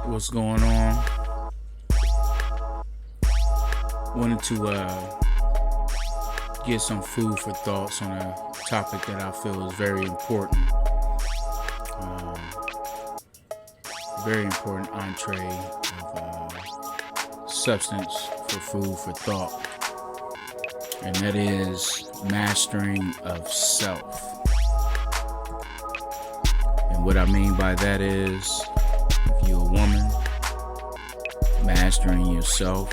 What's going on? Wanted to get some food for thoughts on a topic that I feel is very important. Very important entree of substance for food for thought, and that is mastering of self. And what I mean by that is, if you're a woman, mastering yourself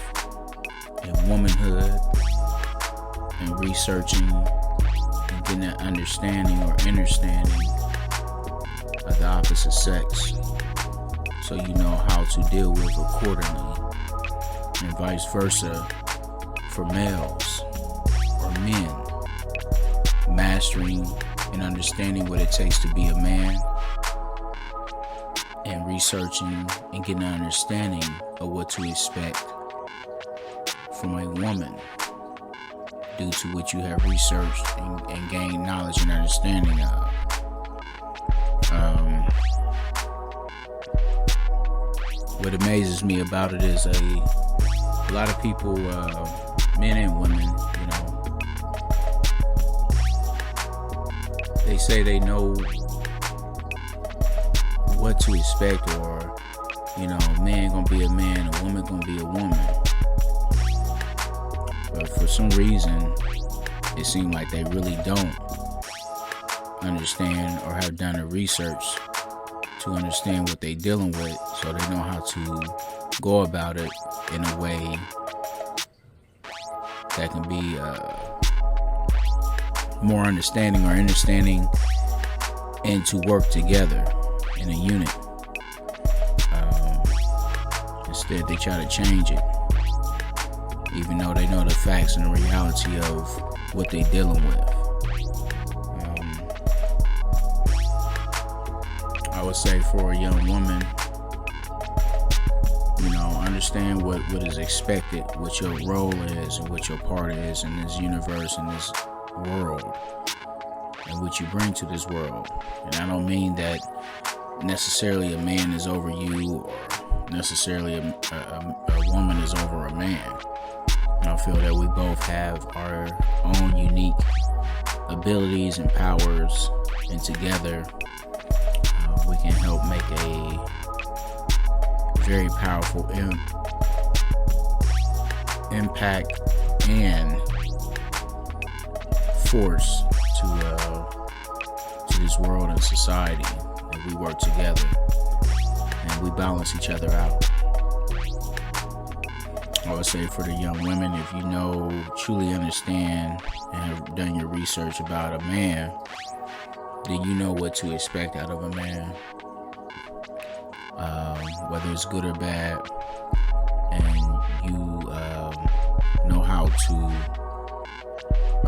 and womanhood and researching and getting an understanding or understanding of the opposite sex, so you know how to deal with accordingly, and vice versa for males or men, mastering and understanding what it takes to be a man and researching and getting an understanding of what to expect from a woman due to what you have researched and gained knowledge and understanding of. What amazes me about it is a lot of people, men and women, they say they know what to expect, or a man gonna be a man, a woman gonna be a woman. But for some reason, it seems like they really don't understand or have done the research to understand what they're dealing with, so they know how to go about it in a way that can be more understanding and to work together in a unit. Instead, they try to change it, even though they know the facts and the reality of what they're dealing with. I would say for a young woman, understand what is expected, what your role is, and what your part is in this universe, in this world, and what you bring to this world. And I don't mean that necessarily a man is over you, or necessarily a woman is over a man. And I feel that we both have our own unique abilities and powers, and together we can help make a very powerful impact and force to this world and society. And we work together and we balance each other out. I would say for the young women, if you truly understand and have done your research about a man, then you know what to expect out of a man, whether it's good or bad, and you know how to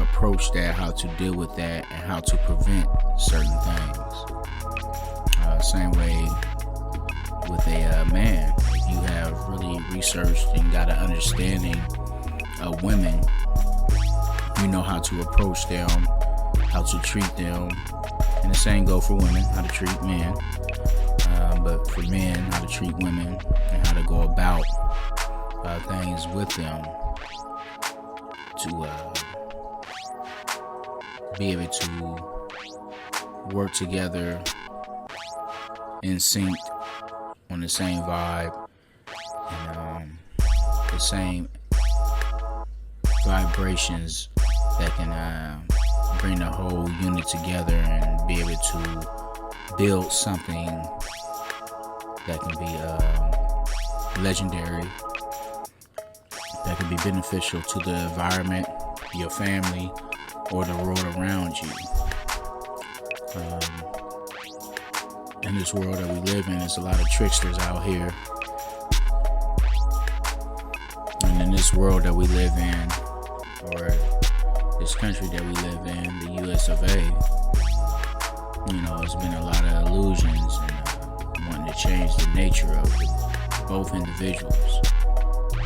approach that, how to deal with that, and how to prevent certain things. Same way with a man. If you have really researched and got an understanding of women, you know how to approach them, how to treat them. And the same go for women, how to treat men. But for men, how to treat women and how to go about things with them to be able to work together in sync, on the same vibe, and the same vibrations that can bring the whole unit together and be able to build something that can be legendary, that can be beneficial to the environment, your family, or the world around you. In this world that we live in, there's a lot of tricksters out here. And in this world that we live in, or this country that we live in, the US of A, it's been a lot of illusions and wanting to change the nature of both individuals,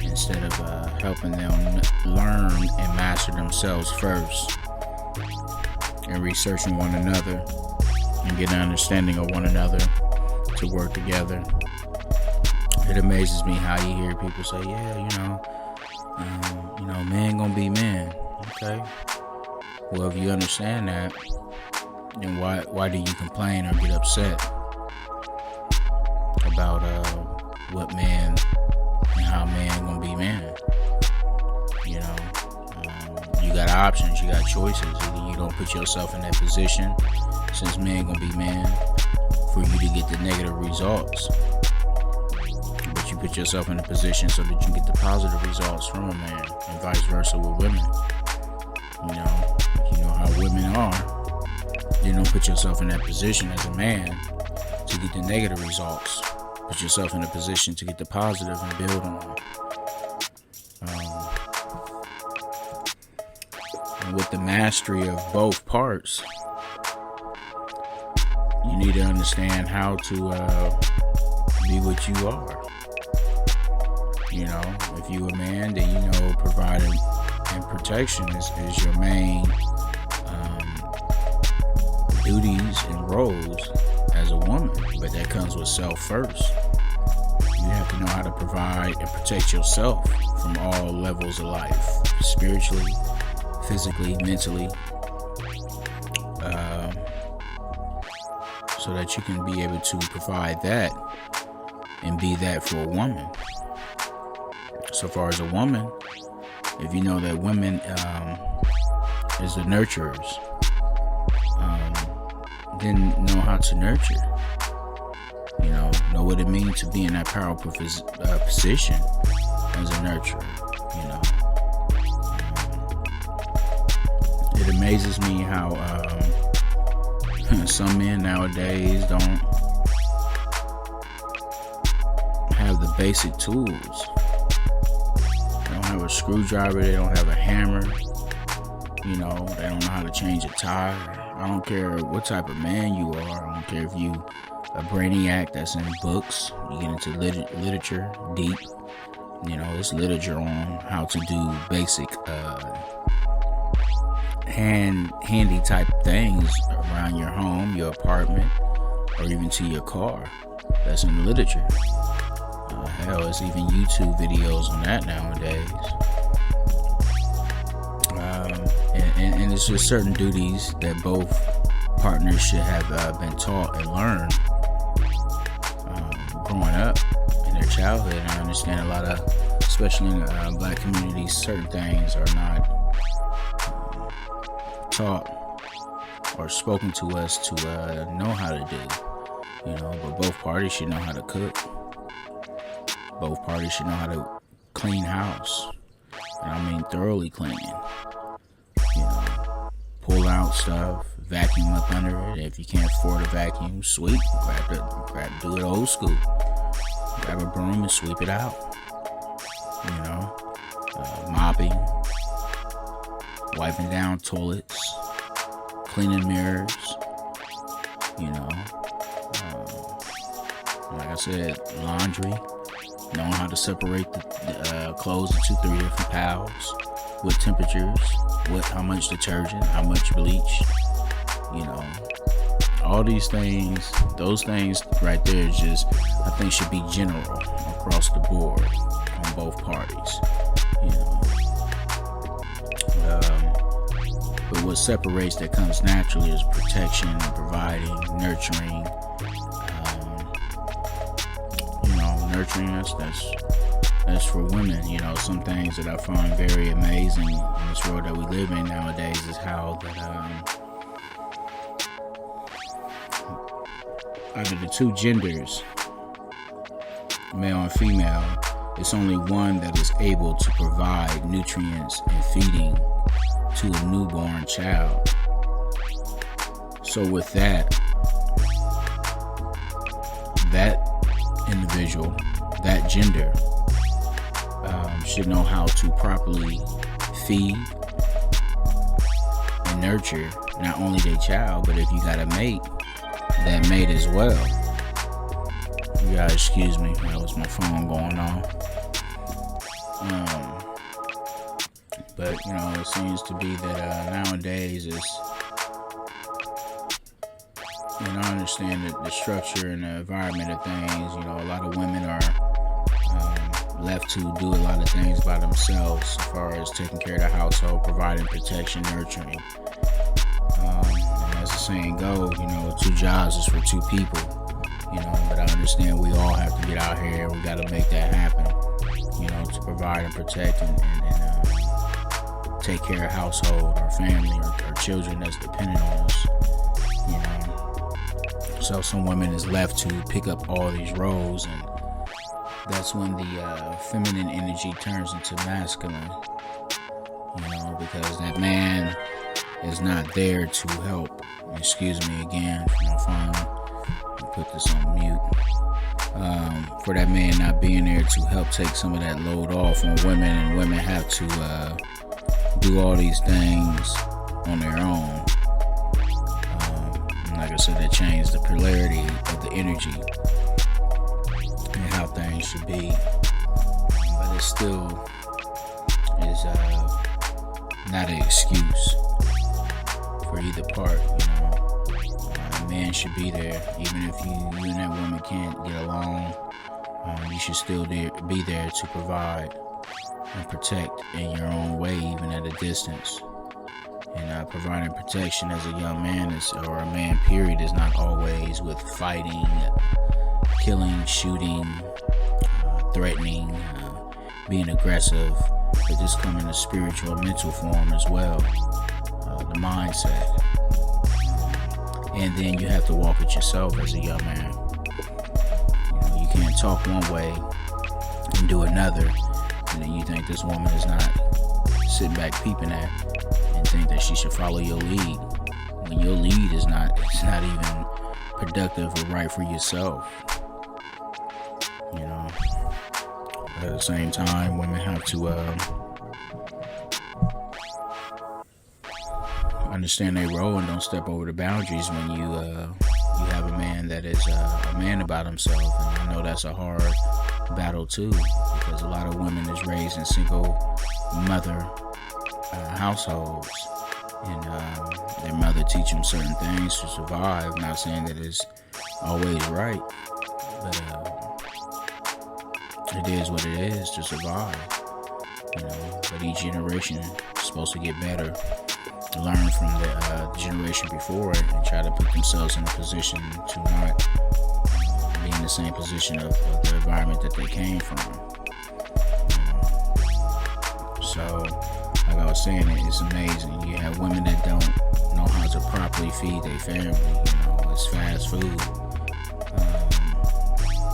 instead of helping them learn and master themselves first, and researching one another and get an understanding of one another to work together It amazes me how you hear people say, yeah, man gonna be man. Okay. Well, if you understand that, then why do you complain or get upset about what man and how man gonna be man? You got options, you got choices. Either you don't put yourself in that position, since man gonna be man, for you to get the negative results, but you put yourself in a position so that you get the positive results from a man, and vice versa with women. You know how women are. You don't put yourself in that position as a man to get the negative results. Put yourself in a position to get the positive and build on them. And with the mastery of both parts, you need to understand how to be what you are. If you a man, then providing and protection is your main duties and roles as a woman. But that comes with self first. You have to know how to provide and protect yourself from all levels of life, spiritually, physically, mentally, so that you can be able to provide that and be that for a woman. So far as a woman, if you know that women is the nurturers, then know how to nurture. Know what it means to be in that powerful position as a nurturer. It amazes me how some men nowadays don't have the basic tools. They don't have a screwdriver. They don't have a hammer. They don't know how to change a tire. I don't care what type of man you are. I don't care if you a brainiac that's in books. You get into literature deep. It's literature on how to do basic handy type things around your home, your apartment, or even to your car. That's in literature. Hell, it's even YouTube videos on that nowadays. And it's just certain duties that both partners should have been taught and learned growing up in their childhood. And I understand a lot of, especially in black communities, certain things are not taught or spoken to us to know how to do. But both parties should know how to cook. Both parties should know how to clean house. And I mean thoroughly cleaning. Pull out stuff, vacuum up under it. If you can't afford a vacuum, sweep. Do it old school. Grab a broom and sweep it out. Mopping, wiping down toilets, cleaning mirrors. Like I said, laundry. Knowing how to separate the clothes into 3 different piles, what temperatures, how much detergent, how much bleach, all these things, those things right there I think should be general across the board on both parties, But what separates that comes naturally is protection, providing, nurturing, nurturing us. That's for women. Some things that I find very amazing in this world that we live in nowadays is how that out of the two genders, male and female, it's only one that is able to provide nutrients and feeding to a newborn child. So with that individual, that gender, should know how to properly feed and nurture not only their child, but if you got a mate, that mate as well. You gotta excuse me, that was my phone going on. But it seems to be that nowadays it's, I understand the structure and the environment of things. A lot of women are left to do a lot of things by themselves, as far as taking care of the household, providing protection, nurturing. And as the saying goes, 2 jobs is for 2 people. But I understand we all have to get out here. We got to make that happen. To provide and protect and take care of household, our family, our children that's dependent on us. So some women is left to pick up all these roles, and that's when the feminine energy turns into masculine. Because that man is not there to help. Excuse me again for my phone. I'll put this on mute. For that man not being there to help take some of that load off on women, and women have to do all these things on their own. Like I said, that changed the polarity of the energy and how things should be. But it still is not an excuse for either part. A man should be there, even if you and that woman can't get along. You should still be there to provide and protect in your own way, even at a distance. And providing protection as a young man or a man period is not always with fighting, killing, shooting, threatening, being aggressive, but just come in a spiritual, mental form as well. The mindset. And then you have to walk it yourself as a young man. You can't talk one way and do another, and then you think this woman is not sitting back peeping at and think that she should follow your lead, when your lead is not even productive or right for yourself. At the same time, women have to understand their role and don't step over the boundaries when you have a man that is a man about himself. And I know that's a hard battle too, because a lot of women is raised in single mother households, and their mother teach them certain things to survive. Not saying that it's always right, but it is what it is to survive. But each generation is supposed to get better, learn from the generation before it, and try to put themselves in a position to not be in the same position of the environment that they came from. So, like I was saying, it's amazing. You have women that don't know how to properly feed their family. It's fast food.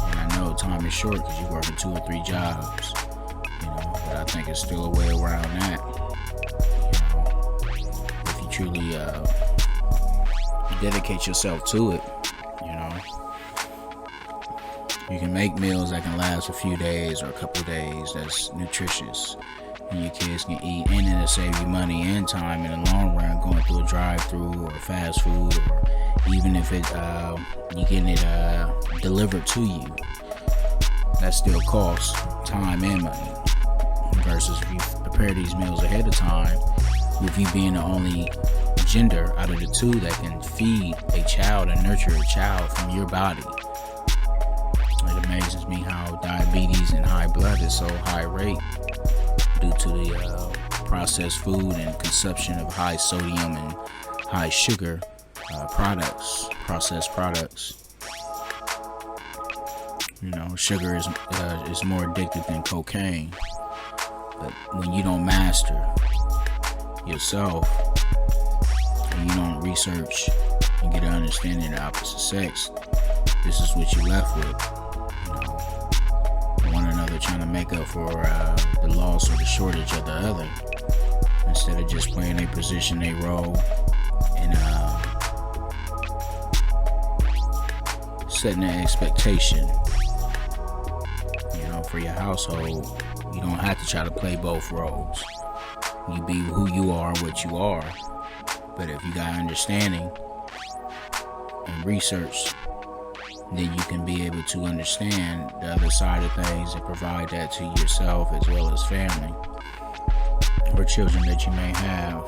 And I know time is short because you're working 2 or 3 jobs. But I think it's still a way around that. If you truly dedicate yourself to it, you can make meals that can last a few days or a couple of days that's nutritious, and your kids can eat, and it'll save you money and time in the long run, going through a drive-through or fast food, or even if it you getting it delivered to you. That still costs time and money, versus if you prepare these meals ahead of time, with you being the only gender out of the 2 that can feed a child and nurture a child from your body. It amazes me how diabetes and high blood is so high rate due to the processed food and consumption of high sodium and high sugar processed products. Sugar is more addictive than cocaine. But when you don't master yourself, and you don't research and get an understanding of the opposite sex, this is what you're left with. One another trying to make up for the loss or the shortage of the other, instead of just playing a position, a role, and setting an expectation, for your household. You don't have to try to play both roles. You be who you are, what you are. But if you got understanding and research, then you can be able to understand the other side of things and provide that to yourself as well as family or children that you may have,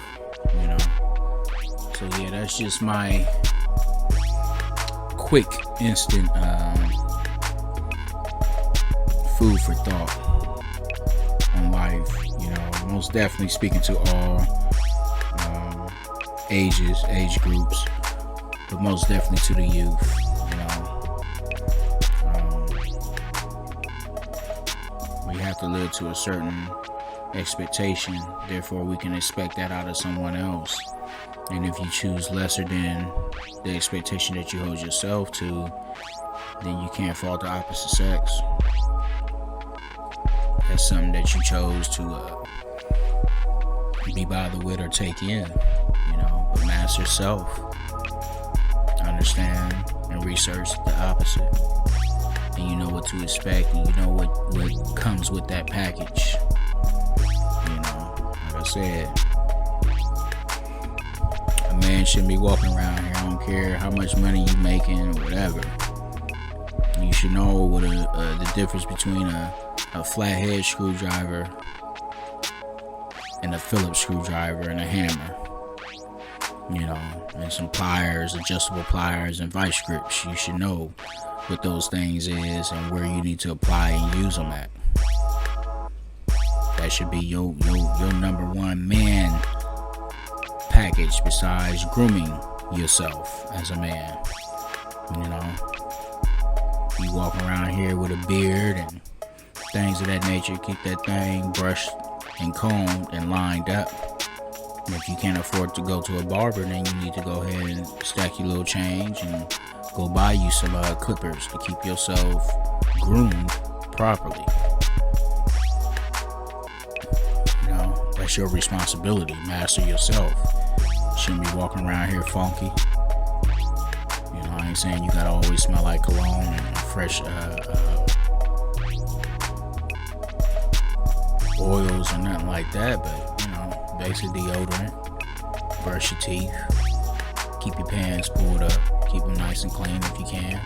So yeah, that's just my quick, instant food for thought. on life. Most definitely speaking to all age groups, but most definitely to the youth. We have to live to a certain expectation, therefore we can expect that out of someone else. And if you choose lesser than the expectation that you hold yourself to, then you can't fault the opposite sex. That's something that you chose to be bothered with or take in, but master self, understand and research the opposite, and you know what to expect, and you know what comes with that package. Like I said, a man shouldn't be walking around here, I don't care how much money you making or whatever. You should know what the difference between a flathead screwdriver and a Phillips screwdriver and a hammer, and some pliers, adjustable pliers and vice grips. You should know what those things is and where you need to apply and use them at. That should be your number one man package besides grooming yourself as a man. You walk around here with a beard and things of that nature, keep that thing brushed and combed and lined up. And if you can't afford to go to a barber, then you need to go ahead and stack your little change and go buy you some clippers to keep yourself groomed properly. That's your responsibility. Master yourself. You shouldn't be walking around here funky. I ain't saying you gotta always smell like cologne and fresh oils or nothing like that, but basic deodorant, brush your teeth, keep your pants pulled up, keep them nice and clean if you can.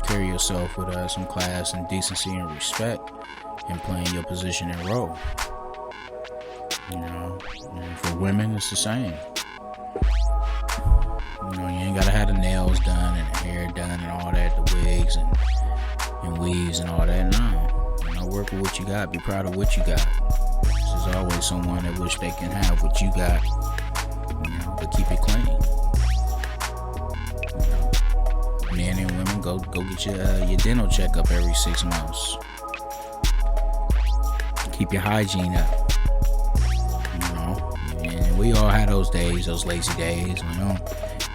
Carry yourself with some class and decency and respect in playing your position and role. And for women, it's the same. You ain't gotta have the nails done and the hair done and all that, the wigs and weaves and all that. No, work with what you got. Be proud of what you got. There's always someone that wish they can have what you got, but keep it clean. Men and women, go get your dental checkup every 6 months. Keep your hygiene up. And we all had those days, those lazy days when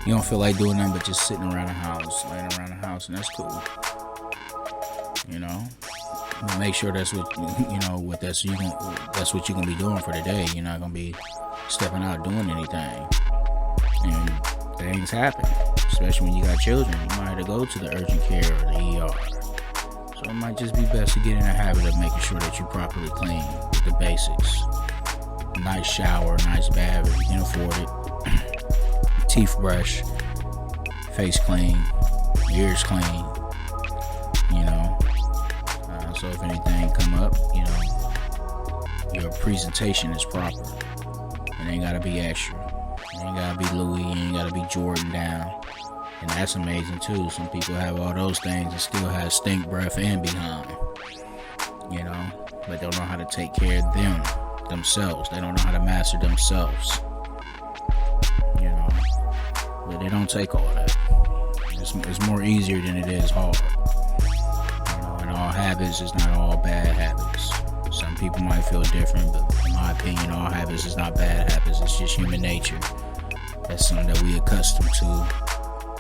you don't feel like doing nothing but just sitting around the house, laying around the house, and that's cool. Make sure that's what that's what you're gonna be doing for the day. You're not gonna be stepping out doing anything. And things happen, especially when you got children. You might have to go to the urgent care or the ER. So it might just be best to get in the habit of making sure that you're properly clean with the basics. Nice shower, nice bath if you can afford it. Teeth brush, face clean, ears clean. So if anything come up, your presentation is proper. It ain't gotta be extra. It ain't gotta be Louis. It ain't gotta be Jordan down. And that's amazing too. Some people have all those things and still have stink breath and behind. But don't know how to take care of themselves. They don't know how to master themselves. But they don't take all that. It's more easier than it is hard. And all habits is not all bad habits. Some people might feel different, but in my opinion, all habits is not bad habits. It's just human nature. That's something that we accustomed to.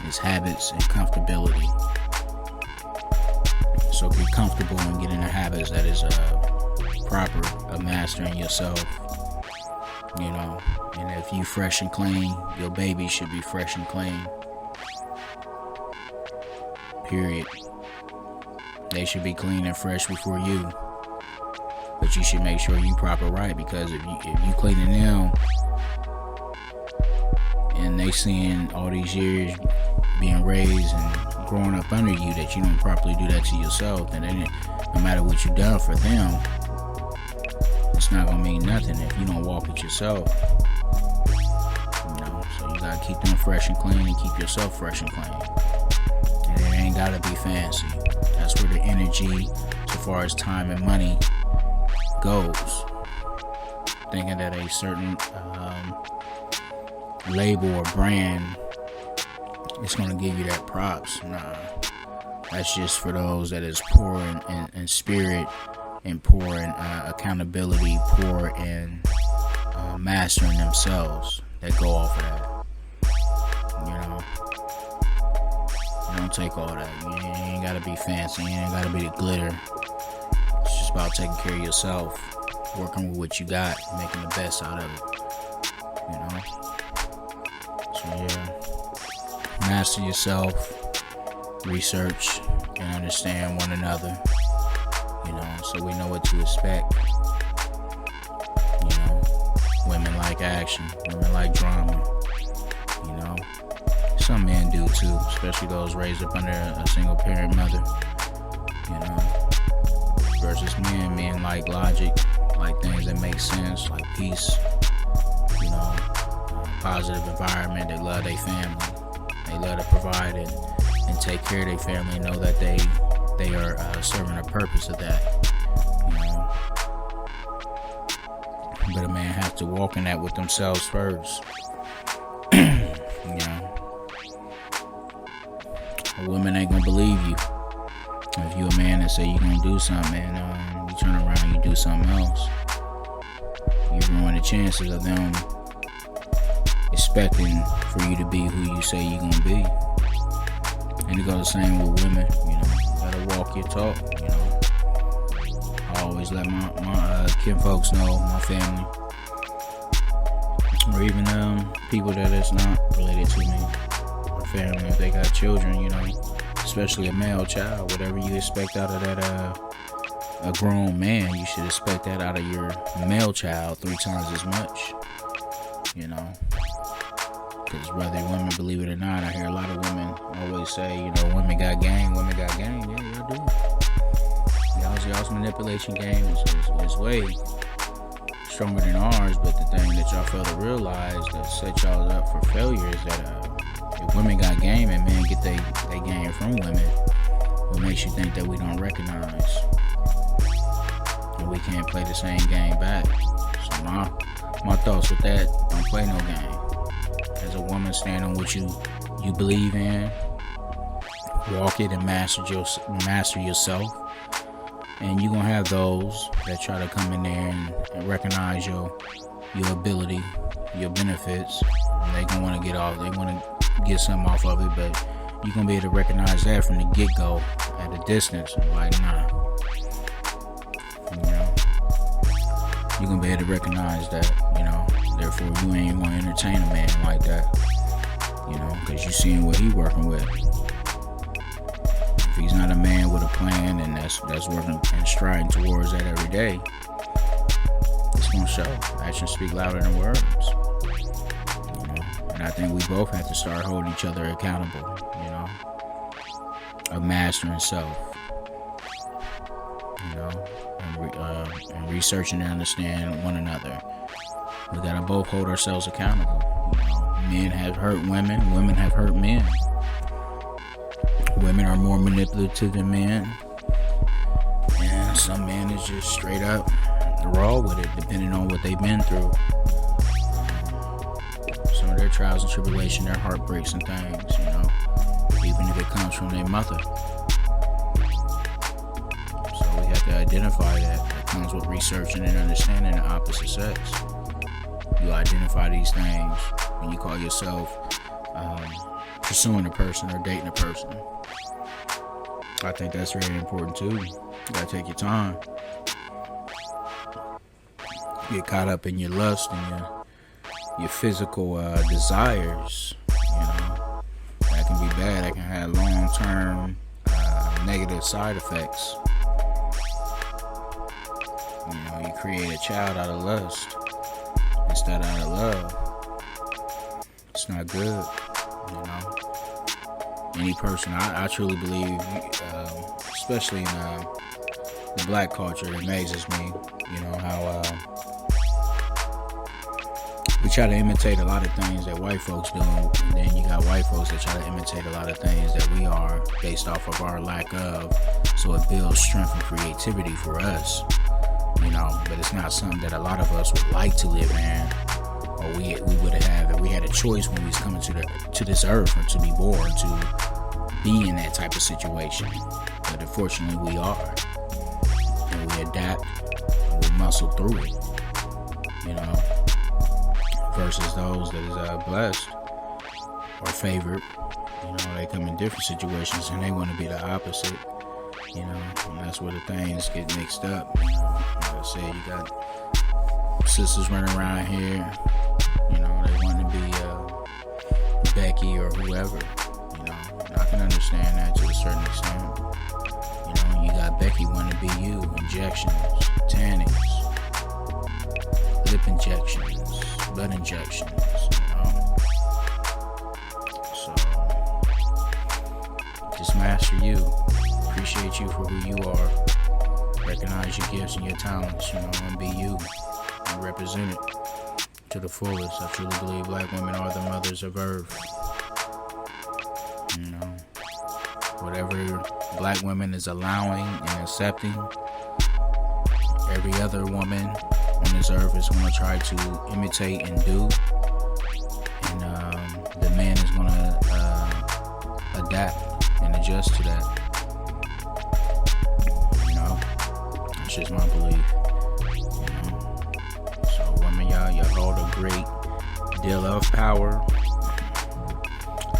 Is habits and comfortability. So get comfortable and get into habits that is proper of mastering yourself. And if you fresh and clean, your baby should be fresh and clean. Period. They should be clean and fresh before you. But you should make sure you proper right, because if you cleaning them and they seeing all these years being raised and growing up under you that you don't properly do that to yourself, then no matter what you done for them, it's not gonna mean nothing if you don't walk it yourself. So you gotta keep them fresh and clean and keep yourself fresh and clean. And it ain't gotta be fancy. That's where the energy, so far as time and money, goes, thinking that a certain label or brand is going to give you that props. Nah, that's just for those that is poor in spirit, and poor in accountability, poor in mastering themselves, that go off of that. You don't take all that. You ain't gotta be fancy. You ain't gotta be the glitter. It's just about taking care of yourself, working with what you got, making the best out of it. So yeah, master yourself, research and understand one another. So we know what to expect. Women like action, women like drama. Some men do too, especially those raised up under a single parent mother. Versus men like logic, like things that make sense, like peace. Positive environment. They love their family. They love to provide and take care of their family. Know that they are serving a purpose of that. But a man has to walk in that with themselves first. A woman ain't gonna believe you. If you a man and say you gonna do something and you turn around and you do something else, you ruin the chances of them expecting for you to be who you say you gonna be. And it goes the same with women. You gotta walk your talk. I always let my kin folks know, my family, or even people that is not related to me, my family, if they got children, especially a male child, whatever you expect out of that a grown man, you should expect that out of your male child 3 times as much. Because whether women believe it or not, I hear a lot of women always say, women got game. Yeah, y'all do. Y'all's manipulation game is way stronger than ours, but the thing that y'all fail to realize that set y'all up for failure is that if women got game and men get they game from women, what makes you think that we don't recognize and we can't play the same game back? So my thoughts with that, don't play no game. As a woman, stand on what you believe in, walk it and master yourself. And you're going to have those that try to come in there and recognize your ability, your benefits. And they're going to want to get off. They want to get something off of it. But you're going to be able to recognize that from the get-go at a distance. Like, nah. You're going to be able to recognize that, Therefore, you ain't going to entertain a man like that. Because you seeing what he working with. If he's not a man with a plan and that's working and striding towards that every day, it's gonna show. Actions speak louder than words. And I think we both have to start holding each other accountable. Of mastering self. And researching and understand one another. We gotta both hold ourselves accountable. Men have hurt women. Women have hurt men. Women are more manipulative than men, and some men is just straight up raw with it, depending on what they've been through. Some of their trials and tribulation, their heartbreaks and things, even if it comes from their mother. So we have to identify that. It comes with researching and understanding the opposite sex. You identify these things when you call yourself pursuing a person or dating a person. I think that's very important too. You gotta take your time. Get caught up in your lust and your physical desires. That can be bad. That can have long-term negative side effects. You create a child out of lust instead out of love. It's not good. Any person, I truly believe, especially in the black culture, it amazes me, how we try to imitate a lot of things that white folks do, and then you got white folks that try to imitate a lot of things that we are based off of our lack of, so it builds strength and creativity for us. but it's not something that a lot of us would like to live in, or we would have if we had a choice when we was coming to this earth, or to be born to be in that type of situation. But unfortunately we are, and we adapt and we muscle through it, versus those that is blessed or favored. They come in different situations and they want to be the opposite, and that's where the things get mixed up. Like I said, you got sisters running around here, they want to be Becky or whoever, and I can understand that to a certain extent. You got Becky wanting to be you, injections, tannings, lip injections, blood injections, So, just master you. Appreciate you for who you are. Recognize your gifts and your talents, and be you. And represent it to the fullest. I truly believe black women are the mothers of earth. Whatever black women is allowing and accepting, every other woman on this earth is going to try to imitate and do. And the man is going to adapt and adjust to that. That's just my belief. So women, y'all hold a great deal of power.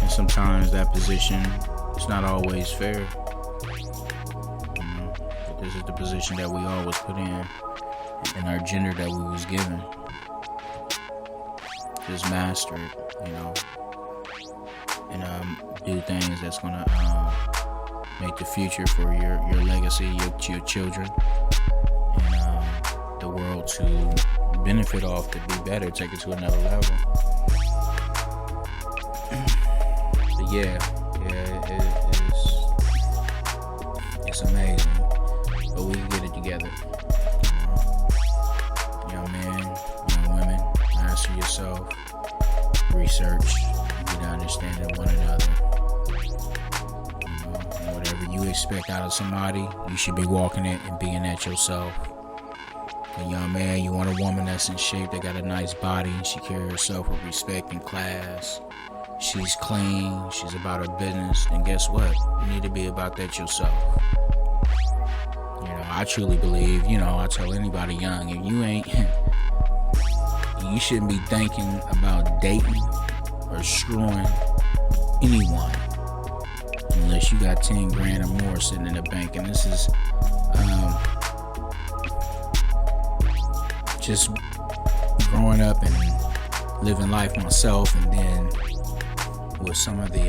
And sometimes that position is not always fair. But this is the position that we always put in our gender that we was given. Just master it, and do things that's gonna make the future for your legacy, your children, and the world to benefit off, to be better, take it to another level. But it's amazing, but we can get it together. Young men, young women, master yourself, research, get an understanding of one another. Whatever you expect out of somebody, you should be walking it and being that yourself. A young man, you want a woman that's in shape, that got a nice body, and she carries herself with respect and class. She's clean, she's about her business, and guess what? You need to be about that yourself. I truly believe, I tell anybody young, if you ain't, you shouldn't be thinking about dating or screwing anyone unless you got 10 grand or more sitting in the bank. And this is just growing up and living life myself, and then with some of the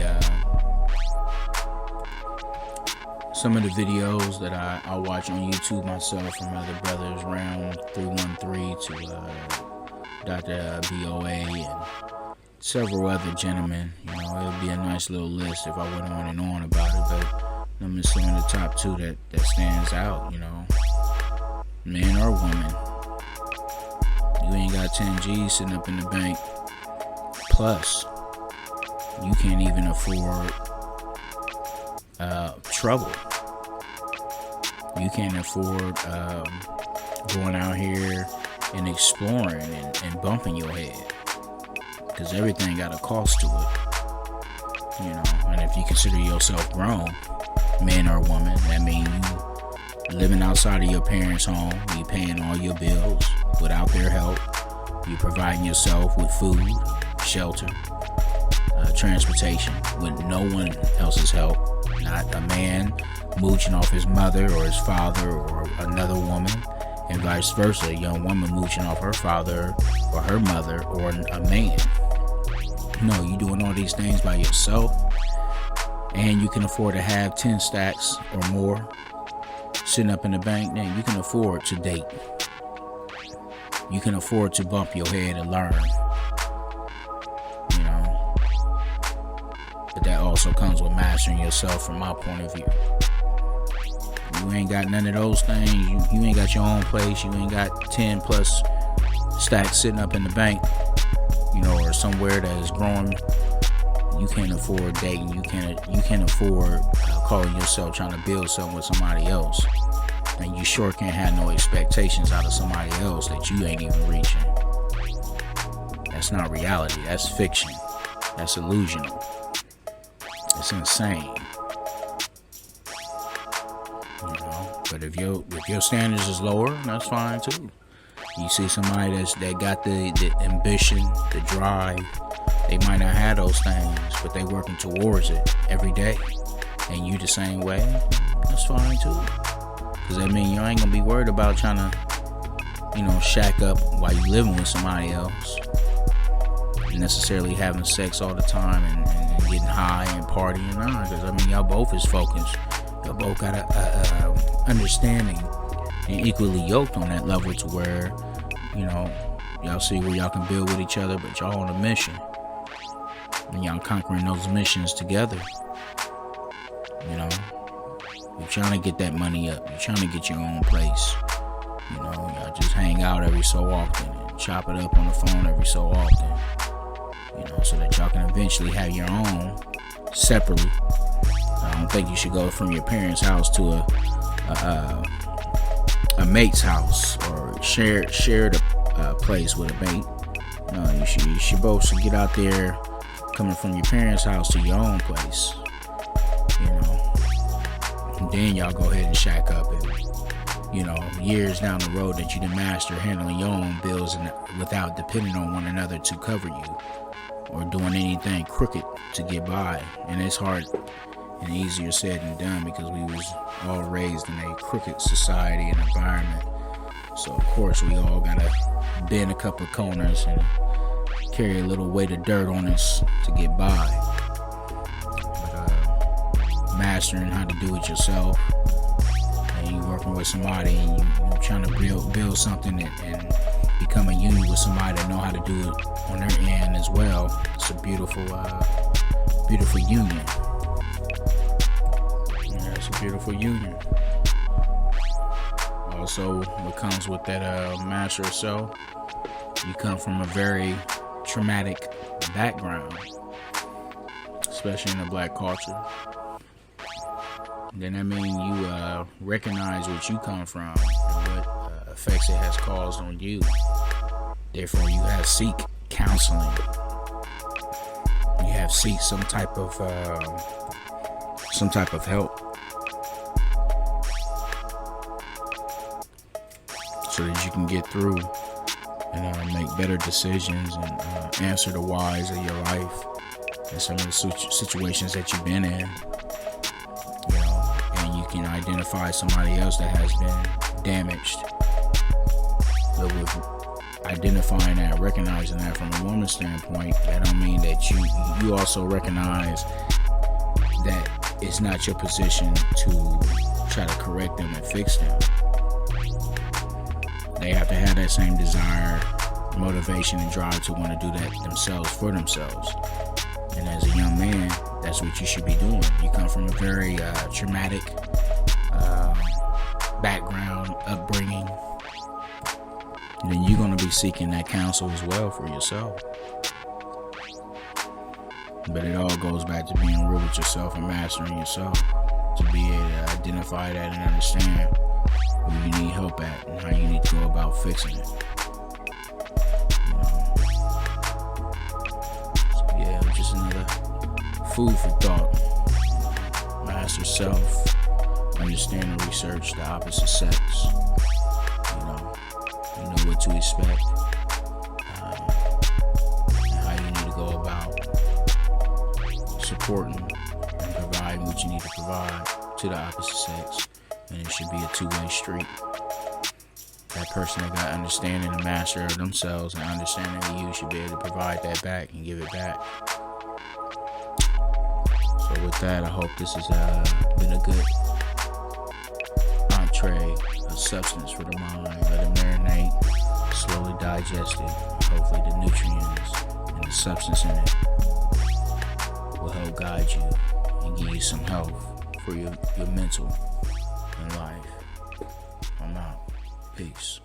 videos that I watch on YouTube myself from other brothers, Round 313 to Dr. BOA and several other gentlemen. It would be a nice little list if I went on and on about it, but them is some of the top two that stands out. Man or woman, you ain't got 10 G's sitting up in the bank, plus you can't even afford trouble. You can't afford going out here and exploring and bumping your head, because everything got a cost to it. And if you consider yourself grown, man or woman, that means you living outside of your parents' home, you paying all your bills without their help, you providing yourself with food, shelter, transportation with no one else's help, not a man mooching off his mother or his father or another woman, and vice versa, a young woman mooching off her father or her mother or a man. No, you doing all these things by yourself, and you can afford to have 10 stacks or more sitting up in the bank. Then you can afford to date. You can afford to bump your head and learn. But that also comes with mastering yourself from my point of view. You ain't got none of those things. You ain't got your own place. You ain't got 10 plus stacks sitting up in the bank, or somewhere that is growing. You can't afford dating. You can't afford calling yourself trying to build something with somebody else. And you sure can't have no expectations out of somebody else that you ain't even reaching. That's not reality. That's fiction. That's illusional. It's insane. You know, but if your standards is lower, that's fine too. You see somebody that got the ambition, the drive. They might not have those things, but they working towards it every day. And you the same way, that's fine too. Cause that mean you ain't gonna be worried about trying to, shack up while you living with somebody else. Necessarily having sex all the time and getting high and partying. Nah, cause y'all both is focused. Y'all both got a understanding and equally yoked on that level to where, y'all see where y'all can build with each other, but y'all on a mission. And y'all conquering those missions together. You're trying to get that money up. You're trying to get your own place. Y'all just hang out every so often and chop it up on the phone every so often. So that y'all can eventually have your own separately. I don't think you should go from your parents' house to a mate's house or share a place with a mate. No, you should both get out there, coming from your parents' house to your own place. And then y'all go ahead and shack up and, years down the road that you done master handling your own bills and without depending on one another to cover you or doing anything crooked to get by. And it's hard and easier said than done because we was all raised in a crooked society and environment. So of course we all gotta bend a couple of corners and carry a little weight of dirt on us to get by. But mastering how to do it yourself, and you working with somebody and you trying to build something and become a union with somebody that know how to do it on their end as well. It's a beautiful union. Yeah, it's a beautiful union. Also, what comes with that master self, you come from a very traumatic background, especially in the black culture. Then that means you recognize what you come from and what effects it has caused on you. Therefore, you have seek counseling. You have seek some type of help, so that you can get through and make better decisions and answer the whys of your life and some of the situations that you've been in. And you can identify somebody else that has been damaged. But with identifying that, recognizing that from a woman's standpoint, that don't mean that you also recognize that it's not your position to try to correct them and fix them. They have to have that same desire, motivation, and drive to want to do that themselves for themselves. And as a young man, that's what you should be doing. You come from a very traumatic background, upbringing. Then you're going to be seeking that counsel as well for yourself. But it all goes back to being real with yourself and mastering yourself, to be able to identify that and understand where you need help at and how you need to go about fixing it. So yeah, just another food for thought. Master self, understand and research the opposite sex. You know what to expect, and how you need to go about supporting and providing what you need to provide to the opposite sex. And it should be a two-way street. That person that got understanding and master of themselves and understanding of you should be able to provide that back and give it back. So with that, I hope this has been a good entree of substance for the mind. Let it marinate, slowly digest it. Hopefully the nutrients and the substance in it will help guide you and give you some health for your mental and life. I'm out. Peace.